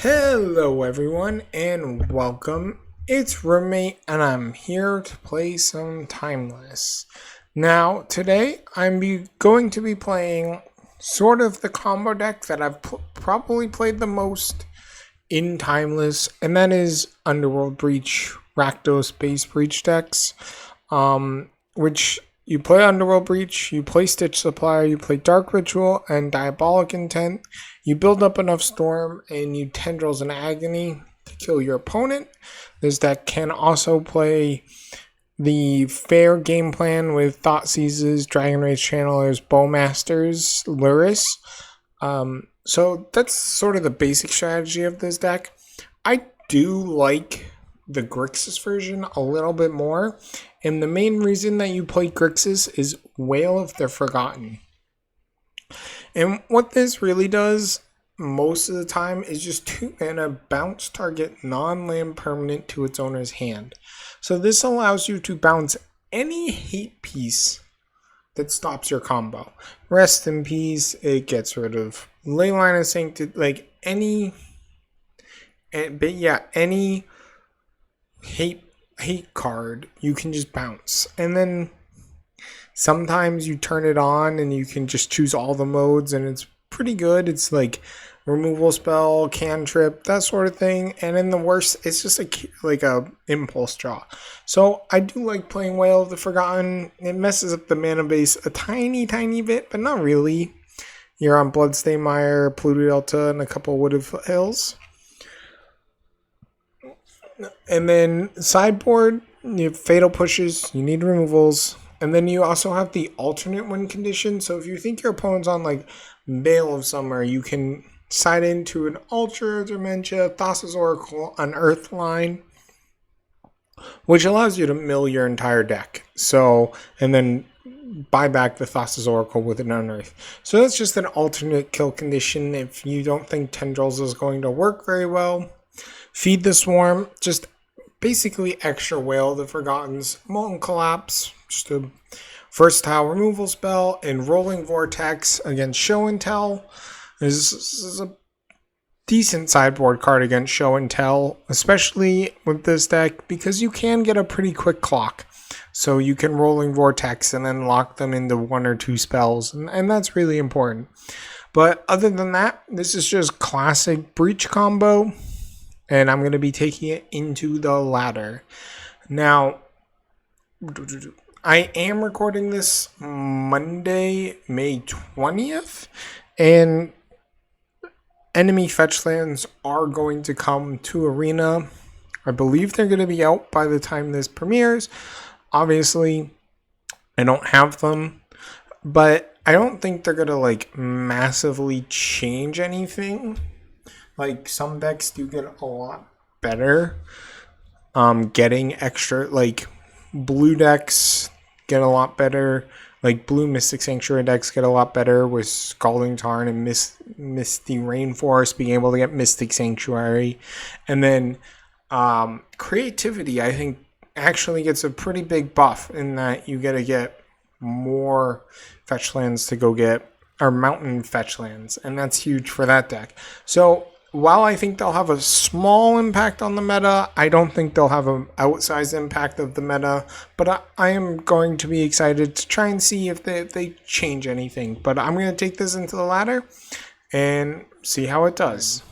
Hello everyone and welcome. It's Roommate and I'm here to play some Timeless. Now today going to be playing sort of the combo deck that I've probably played the most in Timeless, and that is Underworld Breach, Rakdos base breach decks. Which you play Underworld Breach, you play Stitch Supplier, you play Dark Ritual and Diabolic Intent. You build up enough Storm and you Tendrils and Agony to kill your opponent. This deck can also play the fair game plan with Thought Seizes, Dragon Rage Channelers, Bowmasters, Luris. So that's sort of the basic strategy of this deck. I do like the Grixis version a little bit more, and the main reason that you play Grixis is Wail of the Forgotten. And what this really does most of the time is just 2 mana bounce target non-land permanent to its owner's hand. So this allows you to bounce any hate piece that stops your combo. Rest in Peace, it gets rid of Leyline of Sanctity, like any hate card you can just bounce. And then sometimes you turn it on and you can just choose all the modes and it's pretty good. It's like removal spell, cantrip, that sort of thing. And in the worst, it's just like a impulse draw. So I do like playing Wail of the Forgotten. It messes up the mana base a tiny bit, but not really. You're on Bloodstained Mire, Pluto Delta, and a couple Wooded Hills. And then sideboard, you have Fatal Pushes, you need removals. And then you also have the alternate win condition. So if you think your opponent's on like Veil of Summer, you can side into an Ultra Dementia, Thassa's Oracle, an Earthline, which allows you to mill your entire deck. So, and then buy back the Thassa's Oracle with an Unearth. So that's just an alternate kill condition if you don't think Tendrils is going to work very well. Feed the Swarm, just basically extra Wail of the Forgotten's Molten Collapse, just a versatile removal spell, and Rolling Vortex against Show and Tell. This is a decent sideboard card against Show and Tell, especially with this deck, because you can get a pretty quick clock. So you can Rolling Vortex and then lock them into 1 or 2 spells, and that's really important. But other than that, this is just classic Breach combo, and I'm going to be taking it into the ladder. Now, I am recording this Monday, May 20th, and enemy fetch lands are going to come to Arena. I believe they're going to be out by the time this premieres. Obviously, I don't have them, but I don't think they're going to like massively change anything. Like, some decks do get a lot better. Getting extra, like, blue decks get a lot better. Like, blue Mystic Sanctuary decks get a lot better with Scalding Tarn and Misty Rainforest being able to get Mystic Sanctuary. And then Creativity, I think, actually gets a pretty big buff in that you get to get more fetch lands to go get, or mountain fetch lands, and that's huge for that deck. So while I think they'll have a small impact on the meta, I don't think they'll have an outsized impact of the meta, but I am going to be excited to try and see if they change anything. But I'm going to take this into the ladder and see how it does.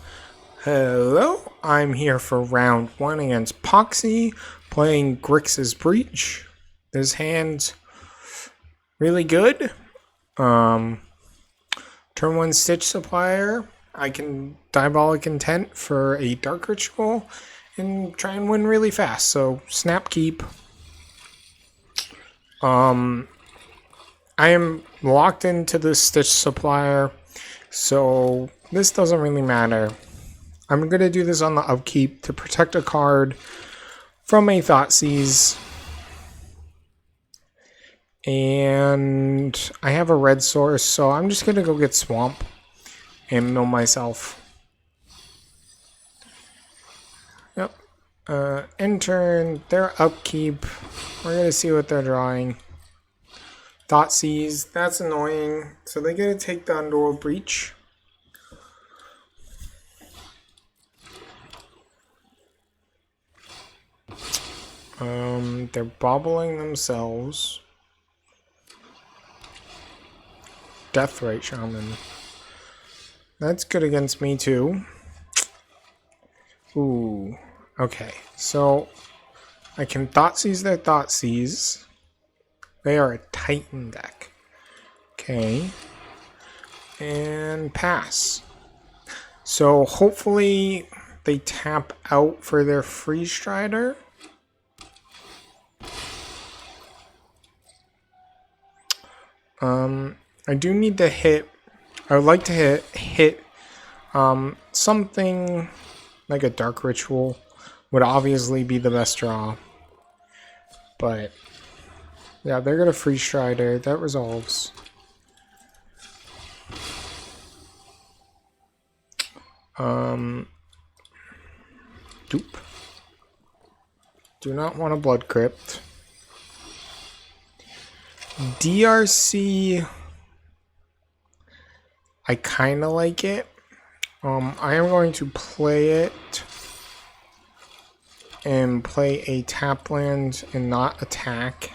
Hello, I'm here for round 1 against Poxy, playing Grixis Breach. This hand's really good. Turn 1 Stitch Supplier. I can Diabolic Intent for a Dark Ritual and try and win really fast. So snap keep. I am locked into the Stitch Supplier, so this doesn't really matter. I'm going to do this on the upkeep to protect a card from a Thoughtseize. And I have a red source, so I'm just going to go get Swamp and mill myself. Yep. End turn, their upkeep. We're going to see what they're drawing. Thoughtseize, that's annoying. So they get to take the Underworld Breach. They're bobbling themselves. Deathrite Shaman. That's good against me too. Ooh. Okay, so I can Thoughtseize their Thoughtseize. They are a Titan deck. Okay. And pass. So hopefully they tap out for their Freeze Strider. I do need to hit. I would like to hit something like a Dark Ritual would obviously be the best draw. But yeah, they're gonna Freeze Strider. That resolves. Dupe. Do not want a Blood Crypt. DRC. I kind of like it. I am going to play it and play a tap land and not attack.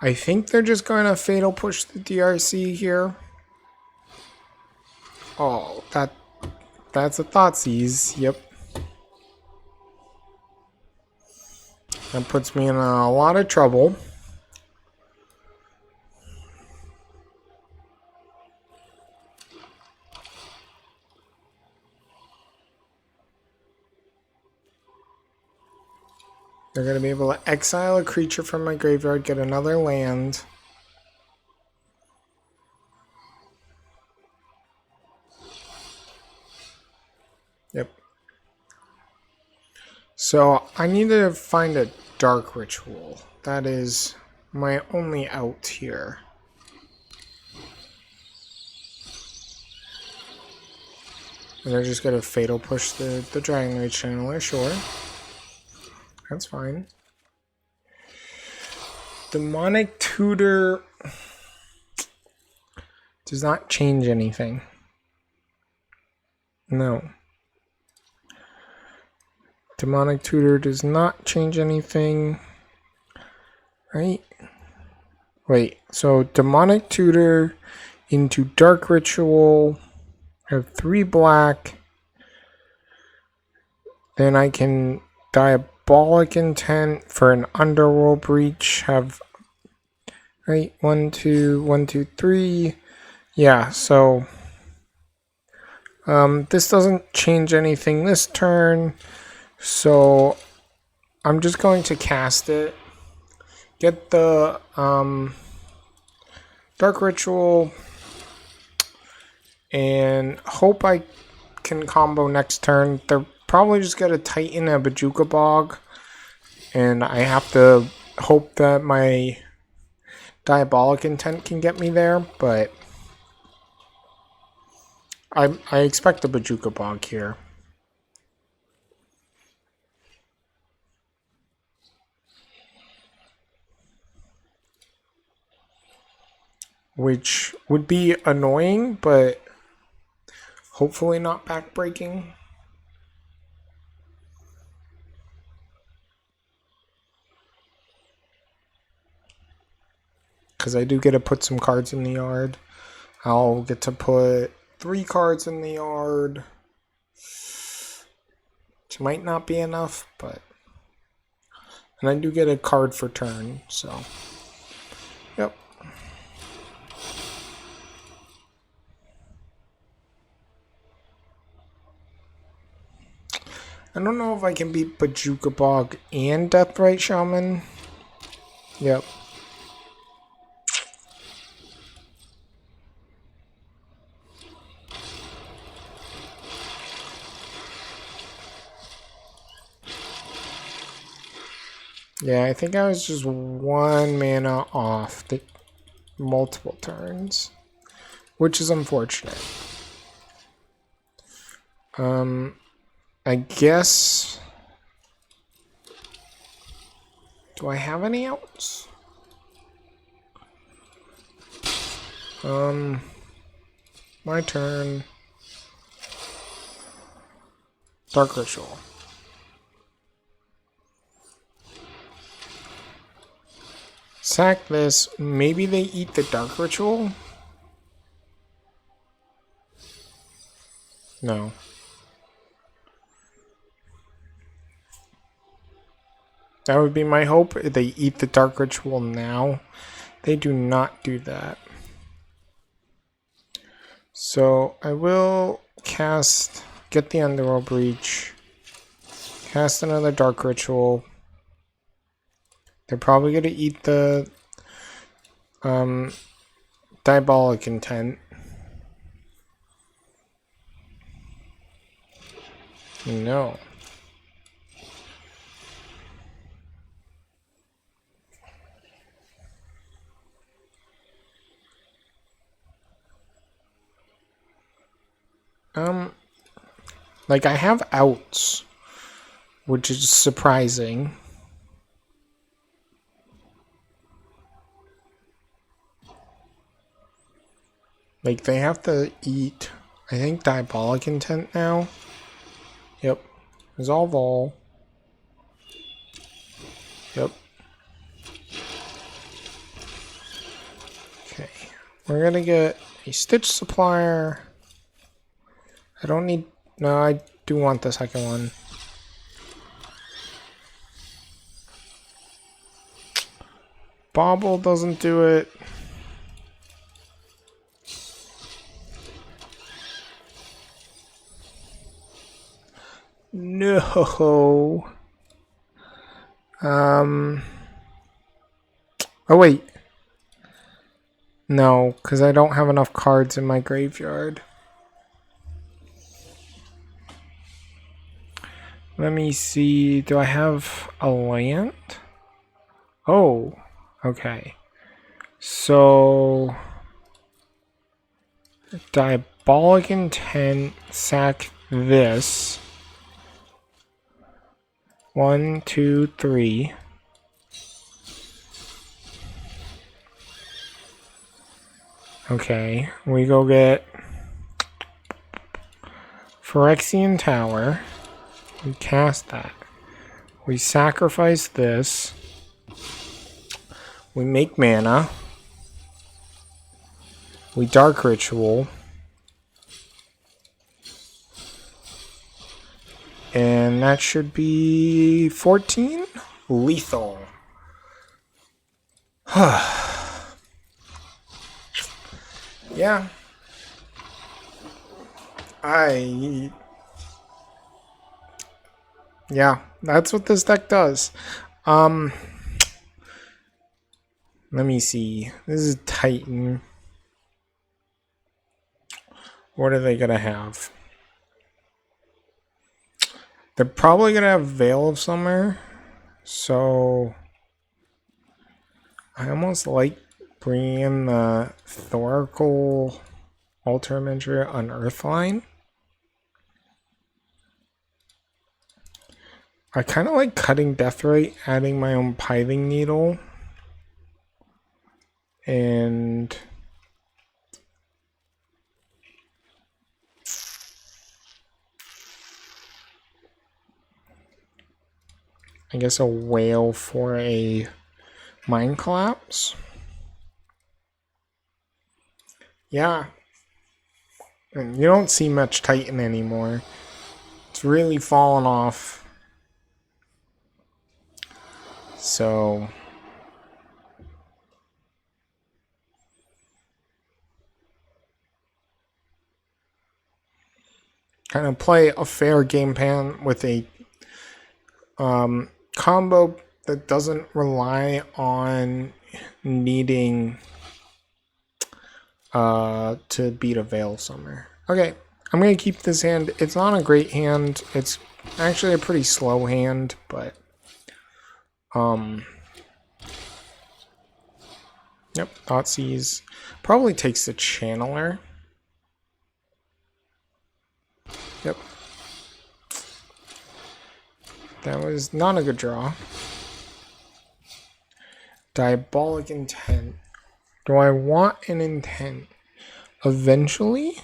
I think they're just going to Fatal Push the DRC here. Oh, that's a Thoughtseize. Yep. That puts me in a lot of trouble. They're going to be able to exile a creature from my graveyard, get another land. Yep. So I need to find a Dark Ritual. That is my only out here. And they're just going to Fatal Push the Dragon Rage Channeler, sure. That's fine. Demonic Tutor does not change anything. No. Demonic Tutor does not change anything. Right? Wait, so Demonic Tutor into Dark Ritual. Have 3 black. Then I can Diabolic Intent for an Underworld Breach. Have, right, 1, 2, 1, 2, 3. Yeah, so this doesn't change anything this turn. So I'm just going to cast it. Get the Dark Ritual. And hope I can combo next turn. They're probably just going to Titan a Bojuka Bog. And I have to hope that my Diabolic Intent can get me there. But I expect a Bojuka Bog here. Which would be annoying, but hopefully not backbreaking. Because I do get to put some cards in the yard. I'll get to put 3 cards in the yard. Which might not be enough, but... And I do get a card for turn, so... Yep. I don't know if I can beat Bojuka Bog and Deathrite Shaman. Yep. Yeah, I think I was just 1 mana off the multiple turns, which is unfortunate. I guess... Do I have any outs? My turn. Dark Ritual. sack this. Maybe they eat the Dark Ritual? No. That would be my hope. They eat the Dark Ritual now. They do not do that. So I will cast, get the Underworld Breach, cast another Dark Ritual. They're probably going to eat the Diabolic Intent. No. Like I have outs, which is surprising. Like they have to eat, I think, Diabolic Intent now. Yep. Resolve all. Yep. Okay. We're gonna get a Stitch Supplier. I don't need... No, I do want the second one. Bobble doesn't do it. No. Oh, wait. No, because I don't have enough cards in my graveyard. Let me see. Do I have a land? Oh, okay. So, Diabolic Intent, sack this. 1, 2, 3. Okay, we go get Phyrexian Tower. We cast that. We sacrifice this. We make mana. We Dark Ritual. And that should be 14? Lethal. Yeah. Yeah, that's what this deck does. Let me see. This is Titan. What are they gonna have? They're probably gonna have Veil of Summer. So I almost like bringing in the Thoracle Altar Imagery on Earthline. I kind of like cutting Deathrite, adding my own Pithing Needle. And I guess a Whale for a Mind Collapse. Yeah. And you don't see much Titan anymore. It's really fallen off. So kind of play a fair game plan with a combo that doesn't rely on needing to beat a Veil Summer. Okay, I'm gonna keep this hand. It's not a great hand. It's actually a pretty slow hand, but yep, Thoughtseize probably takes the Channeler. Yep. That was not a good draw. Diabolic Intent. Do I want an intent? Eventually?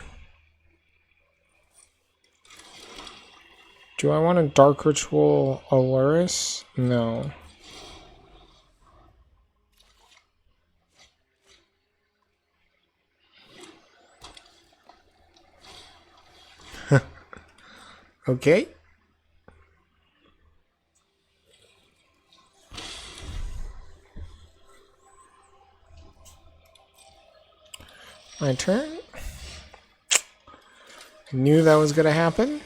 Do I want a Dark Ritual Aluris? No. Okay. My turn. I knew that was gonna happen.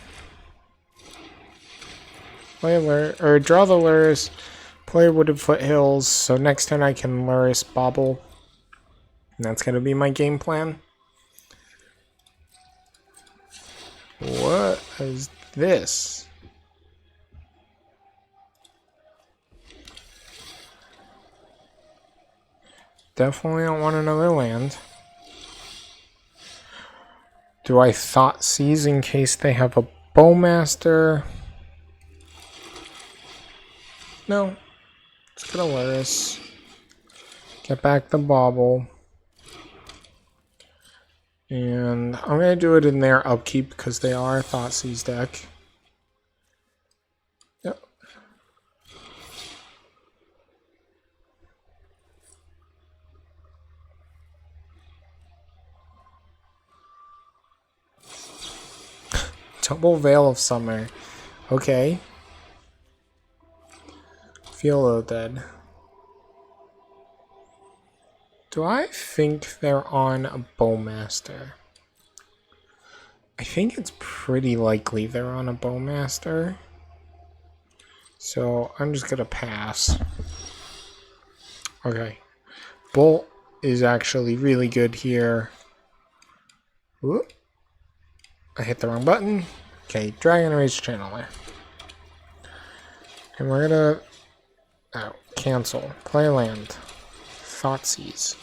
Play or draw the lures. Play Wooded Foothills, so next turn I can Luris Bobble. And that's gonna be my game plan. What is this? Definitely don't want another land. Do I Thought Seize in case they have a Bowmaster? No. It's gonna Luris. Get back the Bobble. And I'm going to do it in their upkeep because they are a Thoughtseize deck. Yep. Double Veil of Summer. Okay. Feel a little dead. Do I think they're on a Bowmaster? I think it's pretty likely they're on a Bowmaster. So I'm just gonna pass. Okay. Bolt is actually really good here. Whoop. I hit the wrong button. Okay, Dragon Rage Channeler. And we're gonna cancel. Play land. Thoughtseize.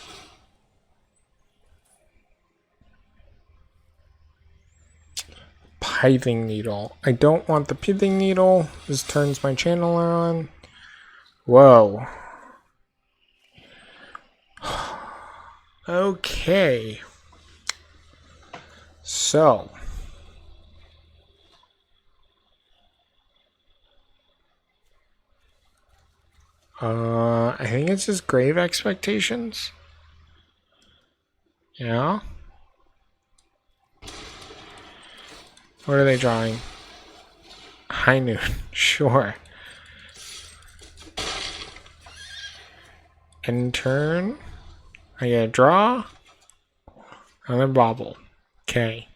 Pithing Needle. I don't want the Pithing Needle. This turns my channeler on. Whoa. Okay. So. I think it's just Grave Expectations. Yeah. What are they drawing? High Noon. Sure. End turn. I get a draw. Another Bobble. Okay.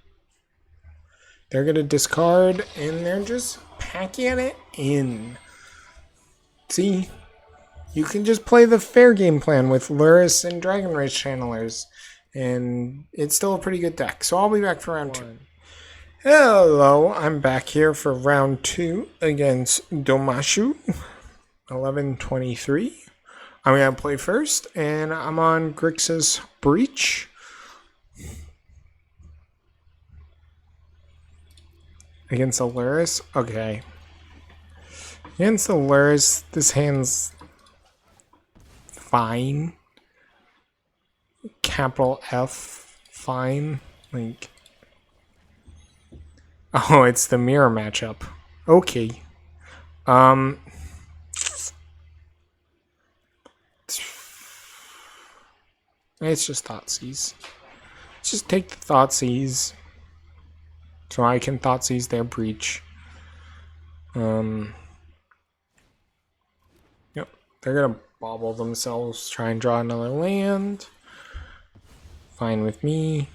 They're going to discard, and they're just packing it in. See? You can just play the fair game plan with Luris and Dragon Rage Channelers, and it's still a pretty good deck. So I'll be back for round 2. Hello, I'm back here for round 2 against Domashu. 11-23. I'm going to play first, and I'm on Grixis Breach. Against a Luris? Okay. Against the Luris, this hand's fine. Capital F, fine. Like, oh, it's the mirror matchup. Okay. It's just Thoughtseize. Let's just take the Thoughtseize. So I can Thoughtseize their Breach. Yep. They're gonna bobble themselves, try and draw another land. Fine with me.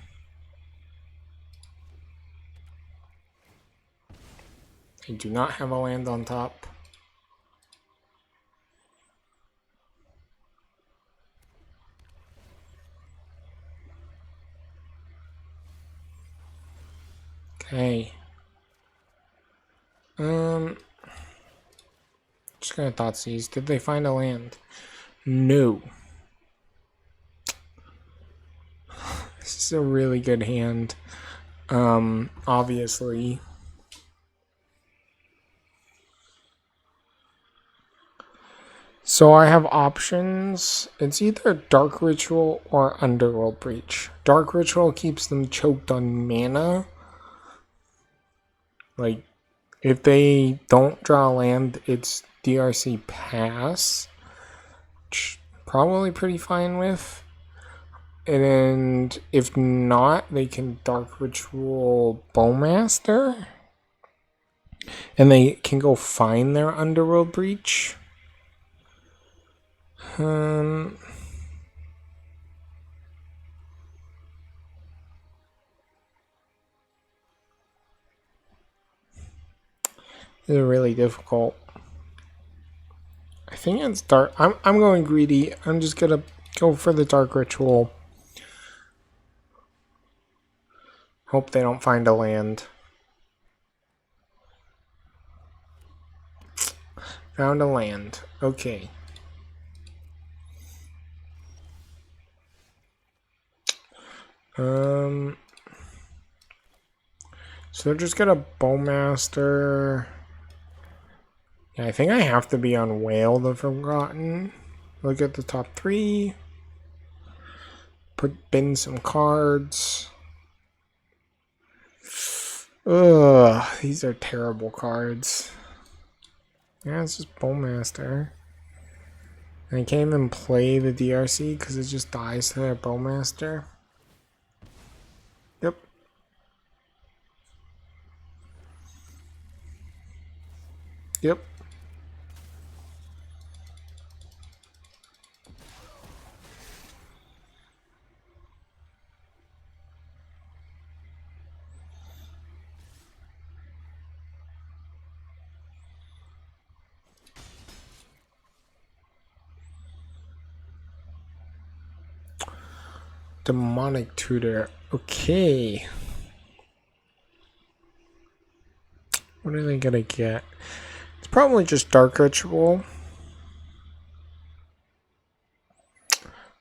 I do not have a land on top. Okay. Just gonna Thoughtseize. Did they find a land? No. This is a really good hand. Obviously. So I have options. It's either Dark Ritual or Underworld Breach. Dark Ritual keeps them choked on mana. Like, if they don't draw land, it's DRC pass. Which probably pretty fine with. And if not, they can Dark Ritual Bowmaster. And they can go find their Underworld breach. This is really difficult. I think it's dark. I'm going greedy. I'm just gonna go for the dark ritual. Hope they don't find a land. Found a land. Okay. So they're just gonna Bowmaster. Yeah, I think I have to be on Whale the Forgotten. Look at the top 3. Bin some cards. Ugh, these are terrible cards. Yeah, it's just Bowmaster. And I can't even play the DRC because it just dies to their Bowmaster. Yep. Yep. Demonic Tutor. Okay. What are they gonna get? It's probably just Dark Ritual.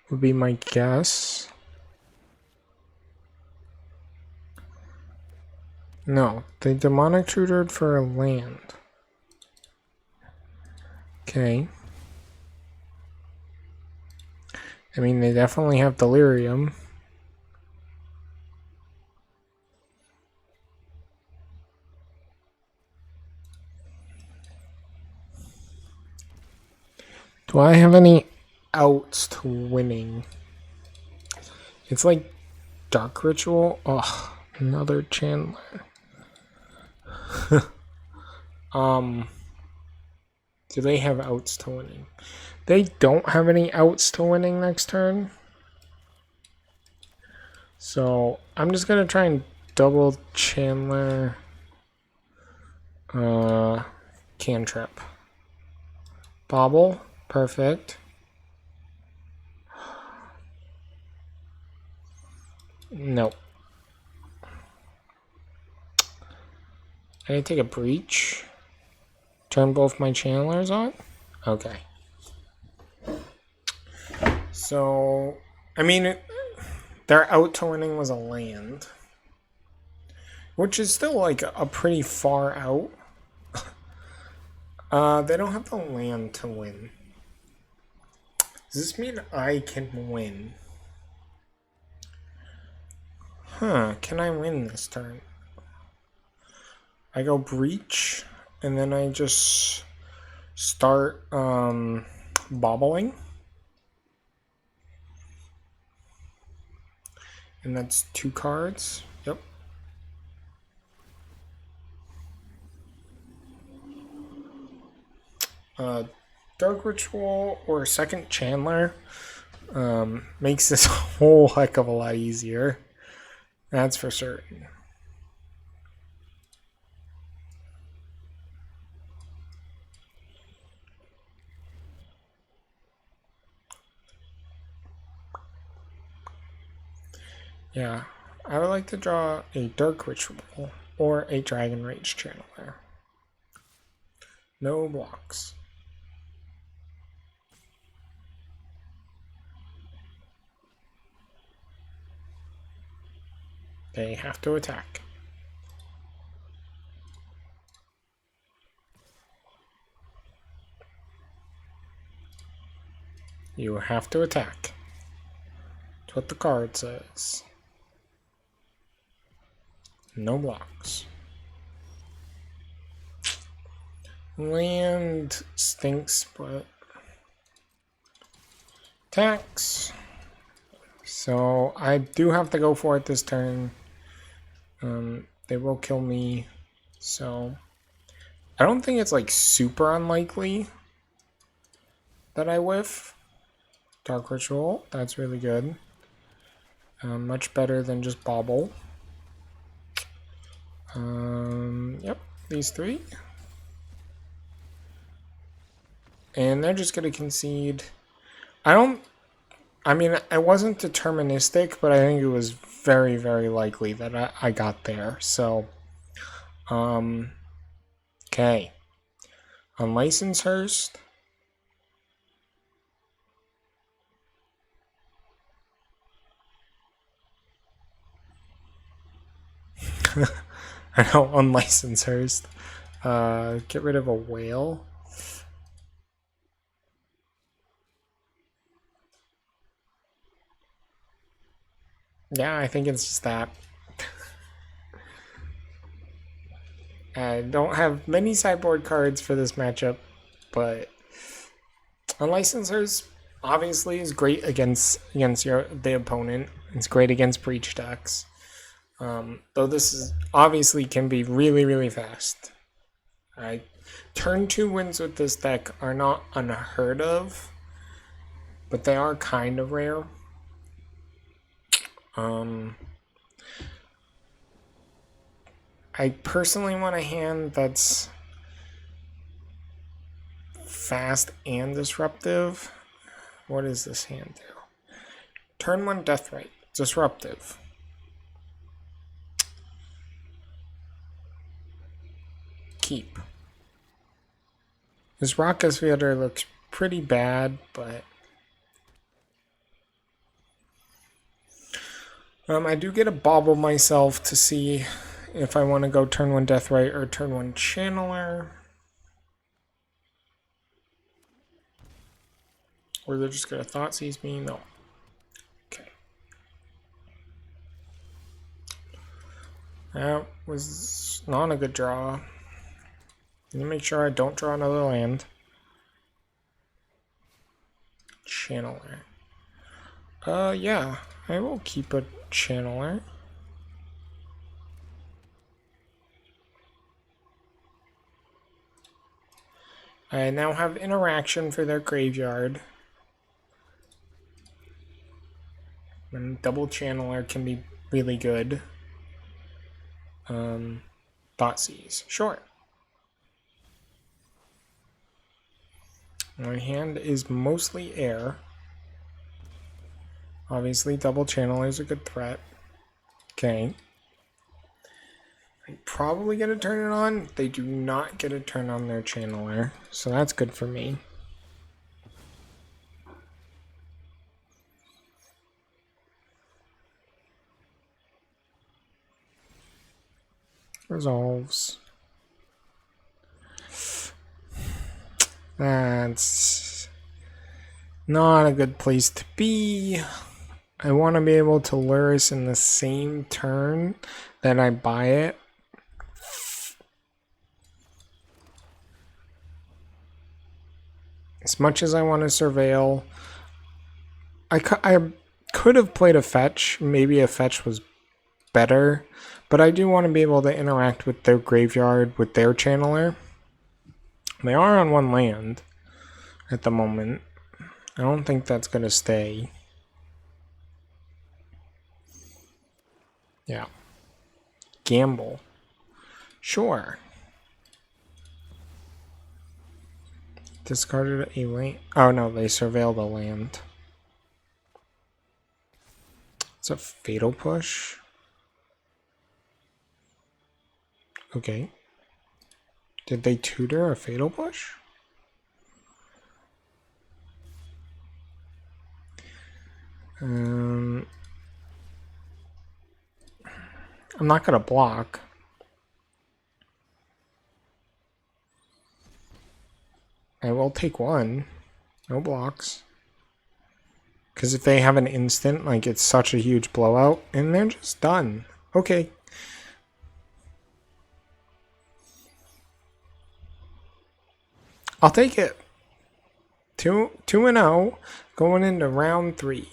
Would be my guess. No, they Demonic Tutored for a land. Okay. I mean, they definitely have Delirium. Do I have any outs to winning? It's like Dark Ritual. Ugh, another Chandler. Do they have outs to winning? They don't have any outs to winning next turn. So I'm just gonna try and double Chandler cantrip. Bobble, perfect. Nope. I need to take a breach. Turn both my Chandlers on? Okay. So, I mean, their out to winning was a land. Which is still like a pretty far out. They don't have the land to win. Does this mean I can win? Huh, can I win this turn? I go breach, and then I just start bobbling. And that's 2 cards. Yep. Dark Ritual or second Chandler makes this a whole heck of a lot easier. That's for certain. Yeah, I would like to draw a Dark Ritual or a Dragon Rage Channeler. No blocks. They have to attack. You have to attack. That's what the card says. No blocks. Land stinks, but attacks. So I do have to go for it this turn. They will kill me, so I don't think it's like super unlikely that I whiff. Dark Ritual, that's really good. Much better than just Bauble. Yep, these three. And they're just going to concede. I mean, I wasn't deterministic, but I think it was very, very likely that I got there. So, okay. Unlicensed Hearst. I know, unlicensed Hearst. Get rid of a whale. Yeah, I think it's just that. I don't have many sideboard cards for this matchup, but Unlicensed Hearst obviously is great against the opponent. It's great against breach decks. Though this is obviously can be really, really fast. Alright. Turn 2 wins with this deck are not unheard of, but they are kind of rare. I personally want a hand that's fast and disruptive. What does this hand do? Turn 1 Deathrite. Disruptive. Keep. This Rockus Fielder looks pretty bad, but I do get a bobble myself to see if I want to go turn 1 Deathrite or turn 1 Channeler. Or they're just going to Thoughtseize me? No. Okay. That was not a good draw. Let me make sure I don't draw another land. Channeler. Yeah. I will keep a Channeler. I now have interaction for their graveyard. And double Channeler can be really good. Thoughtseize. Sure. My hand is mostly air. Obviously, double Channeler is a good threat. Okay. I'm probably going to turn it on. They do not get a turn on their Channeler, so that's good for me. Resolves. That's not a good place to be. I want to be able to Luris in the same turn that I buy it. As much as I want to Surveil, I could have played a fetch. Maybe a fetch was better, but I do want to be able to interact with their graveyard with their Channeler. They are on 1 land at the moment. I don't think that's going to stay. Yeah. Gamble. Sure. Discarded a land. Oh no, they surveil the land. It's a Fatal Push. Okay. Did they tutor a Fatal Push? I'm not gonna block. I will take 1. No blocks. Because if they have an instant, like it's such a huge blowout, and they're just done. Okay. I'll take it. 2-0 going into round 3.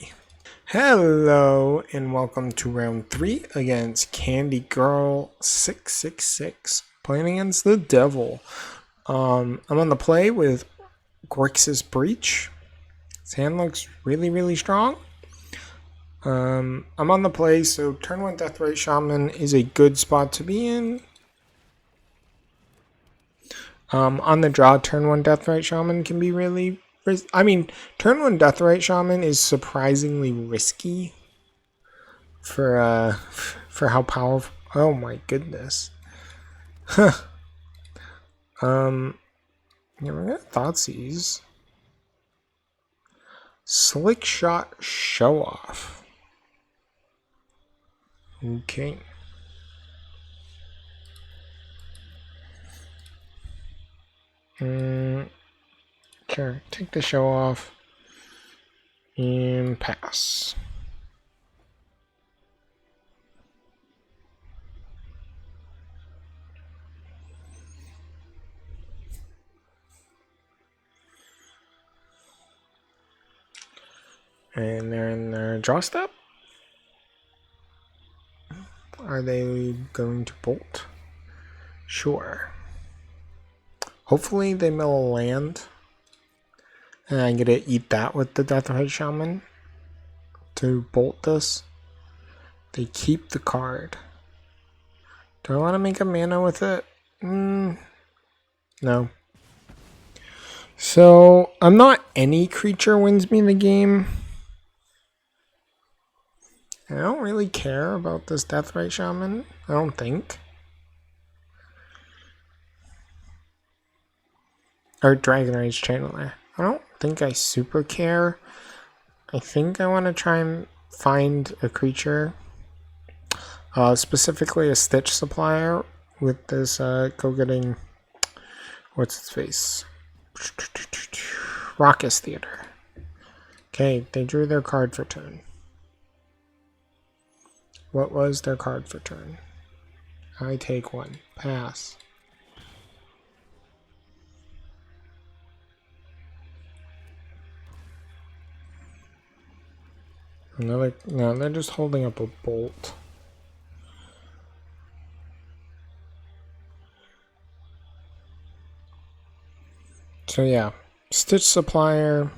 Hello and welcome to round 3 against Candy Girl 666 Playing against the devil. I'm on the play with Grixis Breach. His hand looks really, really strong. I'm on the play, so turn 1 Deathrite Shaman is a good spot to be in. On the draw, turn 1 Deathrite Shaman can be really... turn 1 Deathrite Shaman is surprisingly risky for how powerful... Oh my goodness. Huh. Yeah, we're gonna Thoughtseize. Slick Shot Show Off. Okay. Sure, take the show off and pass. And they're in their draw step. Are they going to bolt? Sure. Hopefully they mill a land. And I'm going to eat that with the Deathrite Shaman to bolt this. They keep the card. Do I want to make a mana with it? No. So, I'm not any creature wins me the game. I don't really care about this Deathrite Shaman. I don't think. Or Dragon Rage Channeler. I don't think I super care. I think I want to try and find a creature. Specifically a Stitch Supplier with this go-getting... What's its face? Raucous Theater. Okay, they drew their card for turn. What was their card for turn? I take one. Pass. No, they're just holding up a bolt. So yeah, Stitch Supplier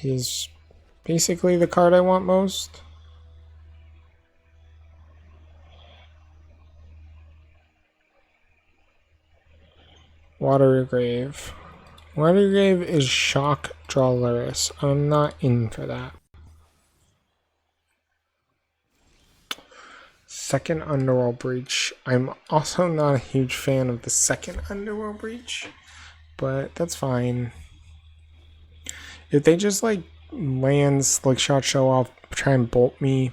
is basically the card I want most. Watergrave. Watergrave is Shock Draw Luris. I'm not in for that. Second Underworld Breach. I'm also not a huge fan of the second Underworld Breach, but that's fine. If they just like land Slick Shot Show Off, try and bolt me,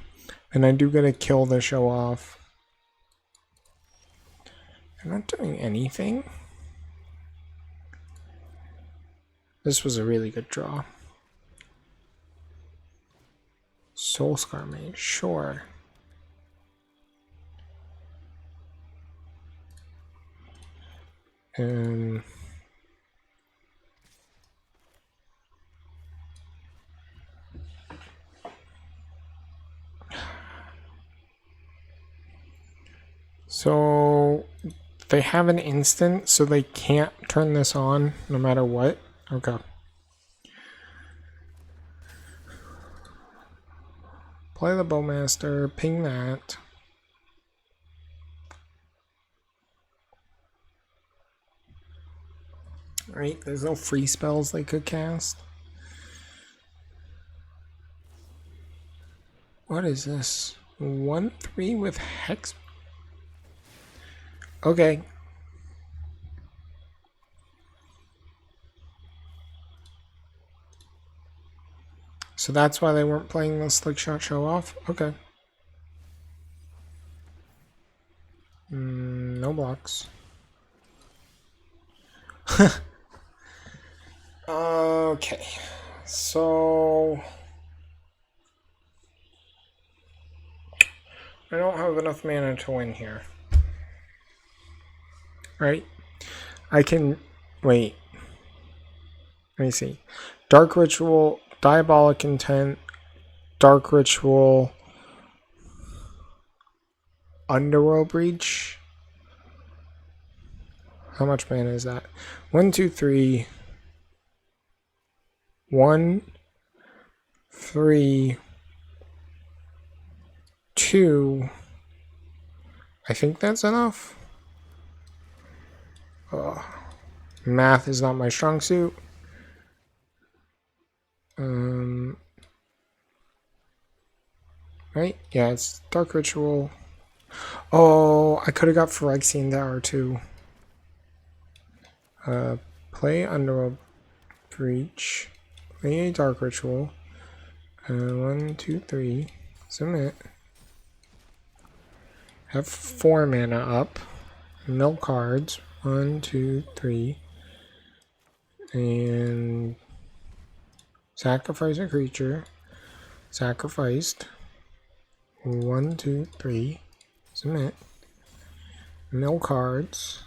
then I do get to kill the show off. I'm not doing anything. This was a really good draw. Soul Scar Mage, sure. So they have an instant, so they can't turn this on no matter what. Okay. Play the Bowmaster, ping that. Right, there's no free spells they could cast. What is this? 1/3 with Hex? Okay. So that's why they weren't playing the Slick Shot Show Off? Okay. No blocks. Okay. So... I don't have enough mana to win here. Right? I can... Wait. Let me see. Dark Ritual, Diabolic Intent, Dark Ritual, Underworld Breach. How much mana is that? 1, 2, 3. 1, 3, 2. I think that's enough. Math is not my strong suit. Right? Yeah, it's Dark Ritual. Oh, I could have got Phyrexian Tower too. Play Underworld Breach. Play a Dark Ritual. 1, 2, 3. Submit. Have 4 mana up. Mill cards. 1, 2, 3. And sacrifice a creature. Sacrificed. 1, 2, 3. Submit. Mill cards.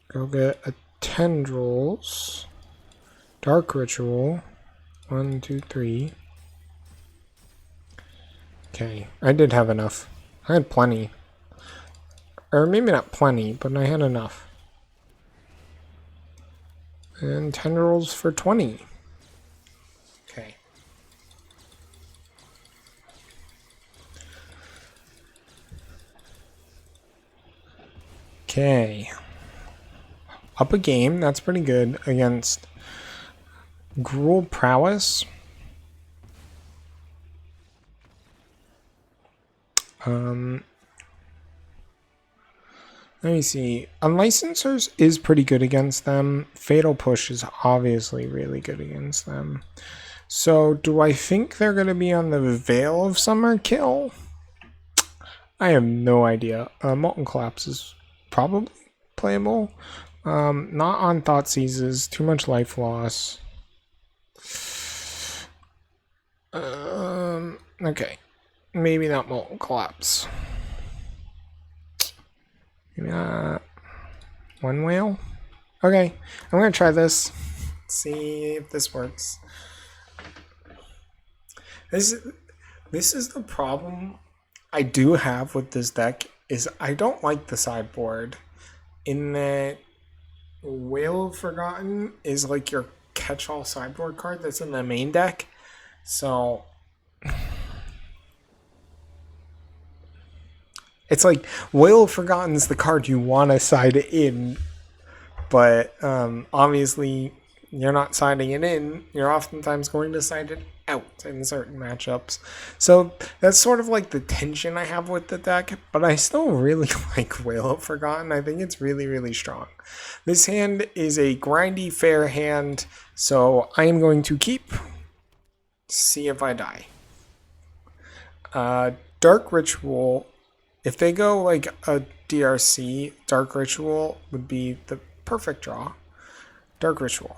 Go get a Tendrils. Dark Ritual. 1, 2, 3. Okay, I did have enough. I had plenty. Or maybe not plenty, but I had enough. And Tendrils for 20. Okay. Okay. Up a game, that's pretty good against Gruul Prowess. Let me see. Unlicensers is pretty good against them. Fatal Push is obviously really good against them. So, do I think they're going to be on the Veil of Summer kill? I have no idea. Molten Collapse is probably playable. Not on Thoughtseizes. Too much life loss. Okay. Maybe not Molten Collapse. Maybe not. One whale? Okay. I'm going to try this. See if this works. This is the problem I do have with this deck, is I don't like the sideboard. In that Whale of Forgotten is like your catch-all sideboard card that's in the main deck. So it's like Whale of Forgotten's the card you want to side in, but obviously you're not siding it in. You're oftentimes going to side it out in certain matchups. So that's sort of like the tension I have with the deck, but I still really like Whale of Forgotten. I think it's really, really strong. This hand is a grindy, fair hand, so I am going to keep. See if I die. Dark Ritual. If they go like a DRC, Dark Ritual would be the perfect draw. Dark Ritual.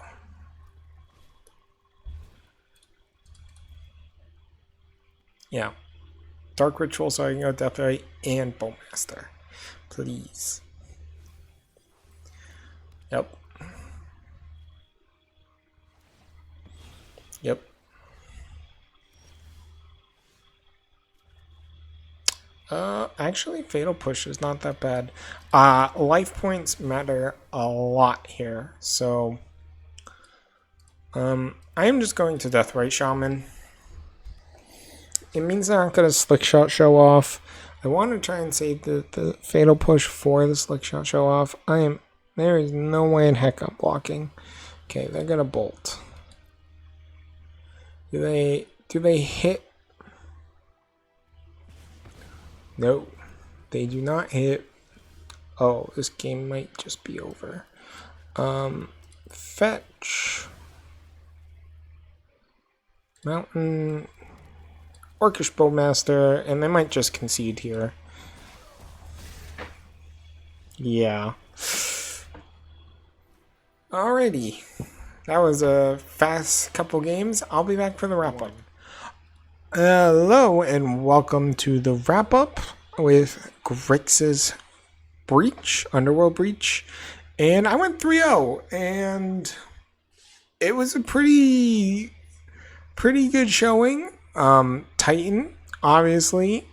Yeah. Dark Ritual so I can go Deathrite and Bowmaster. Please. Yep. Yep. Actually, Fatal Push is not that bad. Life points matter a lot here, so I am just going to Deathrite Shaman. It means they're not going to Slick Shot show off. I want to try and save the Fatal Push for the Slick Shot show off. There is no way in heck I'm blocking. Okay, they're going to Bolt. Do they hit? No, they do not hit. Oh, this game might just be over. Fetch. Mountain. Orcish Bowmaster, and they might just concede here. Yeah. Alrighty. That was a fast couple games. I'll be back for the wrap-up. Hello, and welcome to the wrap-up with Grixis Breach, Underworld Breach. And I went 3-0, and it was a pretty good showing. Titan, obviously,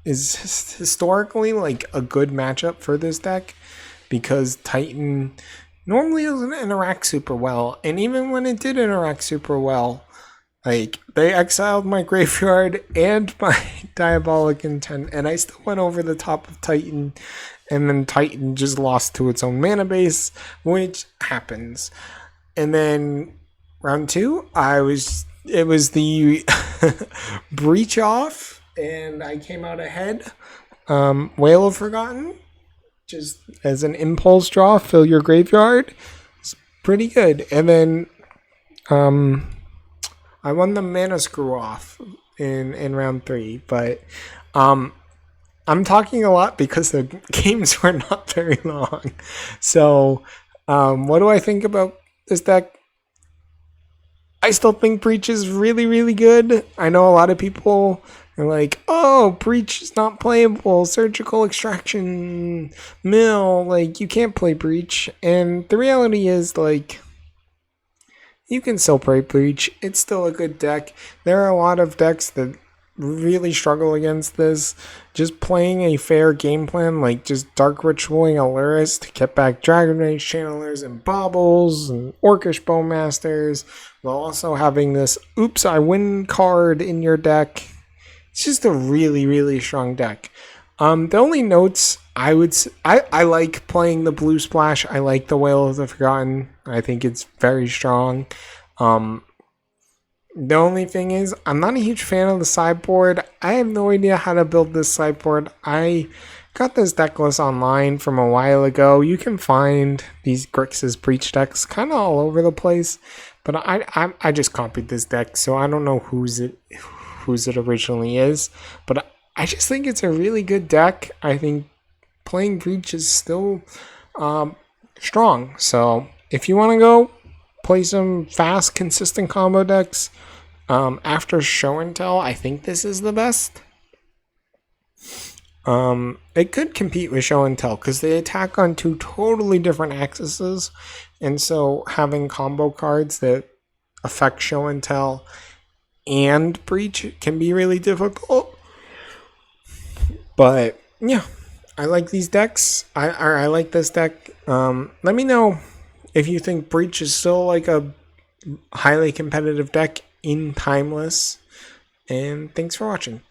is historically like a good matchup for this deck because Titan normally doesn't interact super well, and even when it did interact super well, like they exiled my graveyard and my diabolic intent, and I still went over the top of Titan, and then Titan just lost to its own mana base, which happens. And then round two, it was the breach off, and I came out ahead. Whale of Forgotten, just as an impulse draw, fill your graveyard. It's pretty good. And then I won the mana screw off in round three, but I'm talking a lot because the games were not very long. So what do I think about this deck? I still think Breach is really, really good. I know a lot of people are like, oh, Breach is not playable. Surgical Extraction, Mill, like, you can't play Breach. And the reality is, like, you can still play Breach. It's still a good deck. There are a lot of decks that really struggle against this. Just playing a fair game plan, like just Dark Ritualing Allurus to get back Dragon Rage Channelers and Baubles and Orcish Bowmasters, while also having this Oops, I Win card in your deck. It's just a really, really strong deck. The only notes I like playing the Blue Splash. I like the Whale of the Forgotten. I think it's very strong. The only thing is, I'm not a huge fan of the sideboard. I have no idea how to build this sideboard. I got this deck list online from a while ago. You can find these Grixis Breach decks kind of all over the place, but I just copied this deck, so I don't know whose it originally is. But I just think it's a really good deck. I think playing Breach is still strong. So if you want to go play some fast, consistent combo decks, after Show and Tell, I think this is the best. It could compete with Show and Tell because they attack on two totally different axes, and so having combo cards that affect Show and Tell and Breach can be really difficult. But yeah, I like these decks. I like this deck. Let me know if you think Breach is still like a highly competitive deck in Timeless. And thanks for watching.